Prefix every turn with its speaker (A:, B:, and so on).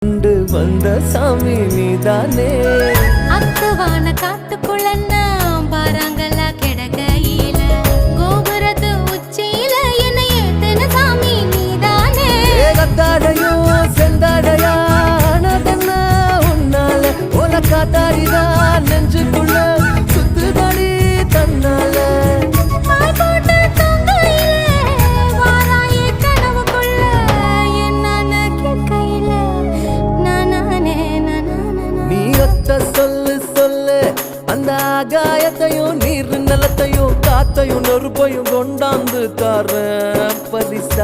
A: வந்த சாமி நீதானே
B: அக்குவான காட்டுக்குள்ள நாம் பாறாங்கல்ல கிடக்கையில கோபுரத்து உச்சியில என்னை ஏத்தன சாமி நீதானே
A: கத்தாடையோ செந்தாடையா ஆனதென்ன உன்னால உல காத்தாடிதான் நெஞ்சுக்குள்ள சுத்துதடி தன்னால சொல்லு சொல்லு அந்த ஆகாயத்தையும் நீர் நிலத்தையும் காத்தையும் நெருப்பையும் கொண்டாந்து தார பரிசு